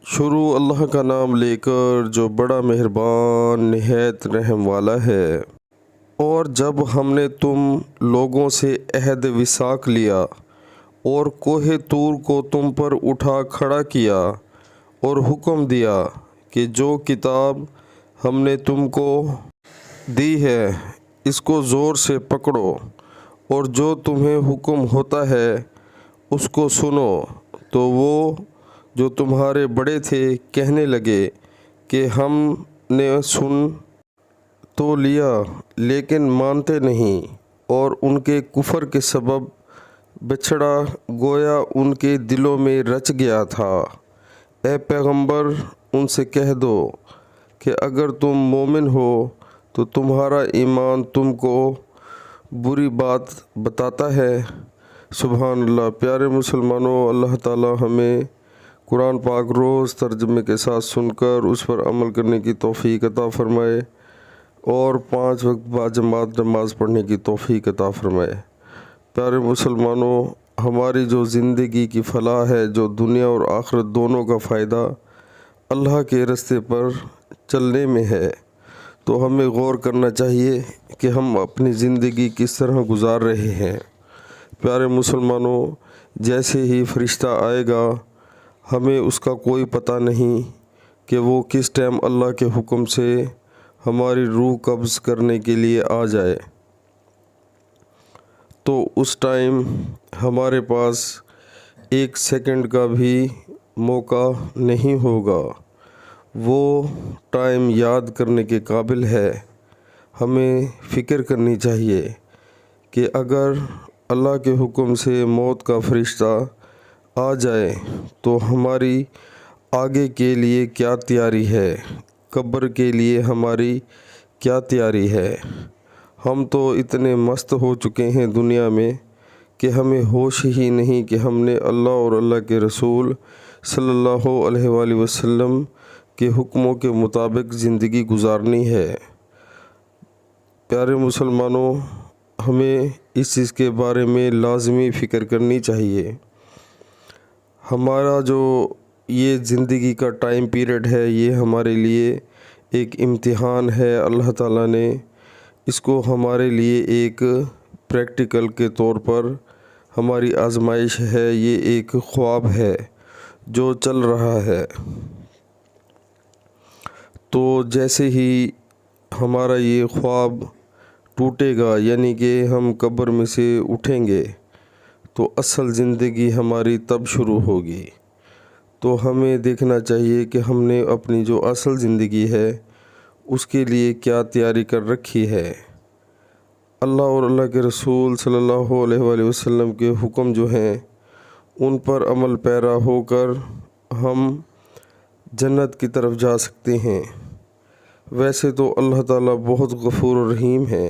شروع اللہ کا نام لے کر جو بڑا مہربان نہایت رحم والا ہے۔ اور جب ہم نے تم لوگوں سے عہد وثاق لیا اور کوہ طور کو تم پر اٹھا کھڑا کیا اور حکم دیا کہ جو کتاب ہم نے تم کو دی ہے اس کو زور سے پکڑو اور جو تمہیں حکم ہوتا ہے اس کو سنو، تو وہ جو تمہارے بڑے تھے کہنے لگے کہ ہم نے سن تو لیا لیکن مانتے نہیں، اور ان کے کفر کے سبب بچھڑا گویا ان کے دلوں میں رچ گیا تھا۔ اے پیغمبر ان سے کہہ دو کہ اگر تم مومن ہو تو تمہارا ایمان تم کو بری بات بتاتا ہے۔ سبحان اللہ۔ پیارے مسلمانوں، اللہ تعالی ہمیں قرآن پاک روز ترجمے کے ساتھ سن کر اس پر عمل کرنے کی توفیق عطا فرمائے اور 5 وقت باجماعت نماز پڑھنے کی توفیق عطا فرمائے۔ پیارے مسلمانوں، ہماری جو زندگی کی فلاح ہے، جو دنیا اور آخرت دونوں کا فائدہ اللہ کے راستے پر چلنے میں ہے، تو ہمیں غور کرنا چاہیے کہ ہم اپنی زندگی کس طرح گزار رہے ہیں۔ پیارے مسلمانوں، جیسے ہی فرشتہ آئے گا ہمیں اس کا کوئی پتہ نہیں کہ وہ کس ٹائم اللہ کے حکم سے ہماری روح قبض کرنے کے لیے آ جائے، تو اس ٹائم ہمارے پاس 1 سیکنڈ کا بھی موقع نہیں ہوگا۔ وہ ٹائم یاد کرنے کے قابل ہے۔ ہمیں فکر کرنی چاہیے کہ اگر اللہ کے حکم سے موت کا فرشتہ آ جائے تو ہماری آگے کے لیے کیا تیاری ہے، قبر کے لیے ہماری کیا تیاری ہے۔ ہم تو اتنے مست ہو چکے ہیں دنیا میں کہ ہمیں ہوش ہی نہیں کہ ہم نے اللہ اور اللہ کے رسول صلی اللہ علیہ وآلہ وسلم کے حکموں کے مطابق زندگی گزارنی ہے۔ پیارے مسلمانوں، ہمیں اس چیز کے بارے میں لازمی فکر کرنی چاہیے۔ ہمارا جو یہ زندگی کا ٹائم پیریڈ ہے، یہ ہمارے لیے ایک امتحان ہے۔ اللہ تعالیٰ نے اس کو ہمارے لیے ایک پریکٹیکل کے طور پر ہماری آزمائش ہے، یہ ایک خواب ہے جو چل رہا ہے۔ تو جیسے ہی ہمارا یہ خواب ٹوٹے گا، یعنی کہ ہم قبر میں سے اٹھیں گے، تو اصل زندگی ہماری تب شروع ہوگی۔ تو ہمیں دیکھنا چاہیے کہ ہم نے اپنی جو اصل زندگی ہے اس کے لیے کیا تیاری کر رکھی ہے۔ اللہ اور اللہ کے رسول صلی اللہ علیہ وآلہ وسلم کے حکم جو ہیں ان پر عمل پیرا ہو کر ہم جنت کی طرف جا سکتے ہیں۔ ویسے تو اللہ تعالیٰ بہت غفور و رحیم ہے،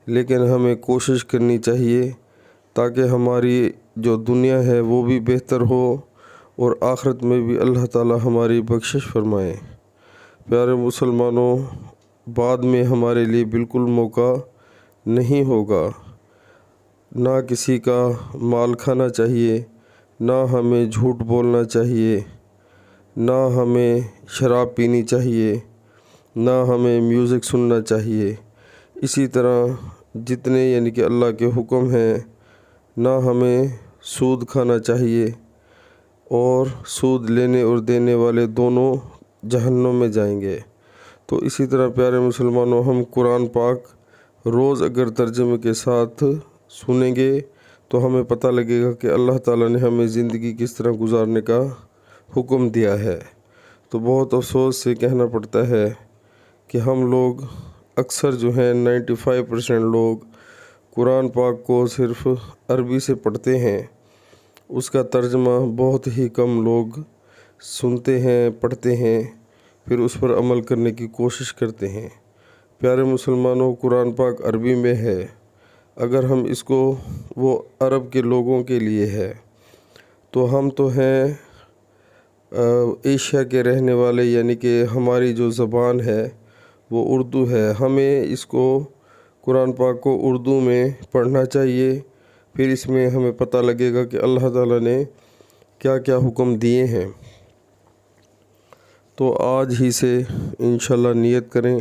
لیکن ہمیں کوشش کرنی چاہیے تاکہ ہماری جو دنیا ہے وہ بھی بہتر ہو اور آخرت میں بھی اللہ تعالیٰ ہماری بخشش فرمائے۔ پیارے مسلمانوں، بعد میں ہمارے لیے بالکل موقع نہیں ہوگا، نہ کسی کا مال کھانا چاہیے، نہ ہمیں جھوٹ بولنا چاہیے، نہ ہمیں شراب پینی چاہیے، نہ ہمیں میوزک سننا چاہیے۔ اسی طرح جتنے یعنی کہ اللہ کے حکم ہیں، نہ ہمیں سود کھانا چاہیے، اور سود لینے اور دینے والے دونوں جہنم میں جائیں گے۔ تو اسی طرح پیارے مسلمانوں، ہم قرآن پاک روز اگر ترجمے کے ساتھ سنیں گے تو ہمیں پتہ لگے گا کہ اللہ تعالیٰ نے ہمیں زندگی کس طرح گزارنے کا حکم دیا ہے۔ تو بہت افسوس سے کہنا پڑتا ہے کہ ہم لوگ اکثر جو ہیں 95% لوگ قرآن پاک کو صرف عربی سے پڑھتے ہیں، اس کا ترجمہ بہت ہی کم لوگ سنتے ہیں، پڑھتے ہیں، پھر اس پر عمل کرنے کی کوشش کرتے ہیں۔ پیارے مسلمانوں، قرآن پاک عربی میں ہے، اگر ہم اس کو وہ عرب کے لوگوں کے لیے ہے، تو ہم تو ہیں ایشیا کے رہنے والے، یعنی کہ ہماری جو زبان ہے وہ اردو ہے۔ ہمیں اس کو قرآن پاک کو اردو میں پڑھنا چاہیے، پھر اس میں ہمیں پتہ لگے گا کہ اللہ تعالیٰ نے کیا کیا حکم دیے ہیں۔ تو آج ہی سے انشاءاللہ نیت کریں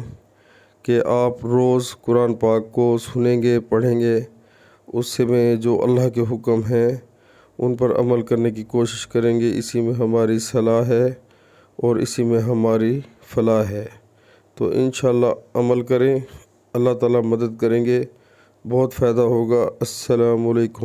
کہ آپ روز قرآن پاک کو سنیں گے، پڑھیں گے، اس سے میں جو اللہ کے حکم ہیں ان پر عمل کرنے کی کوشش کریں گے۔ اسی میں ہماری صلاح ہے اور اسی میں ہماری فلاح ہے۔ تو انشاءاللہ عمل کریں، اللہ تعالیٰ مدد کریں گے، بہت فائدہ ہوگا۔ السلام علیکم۔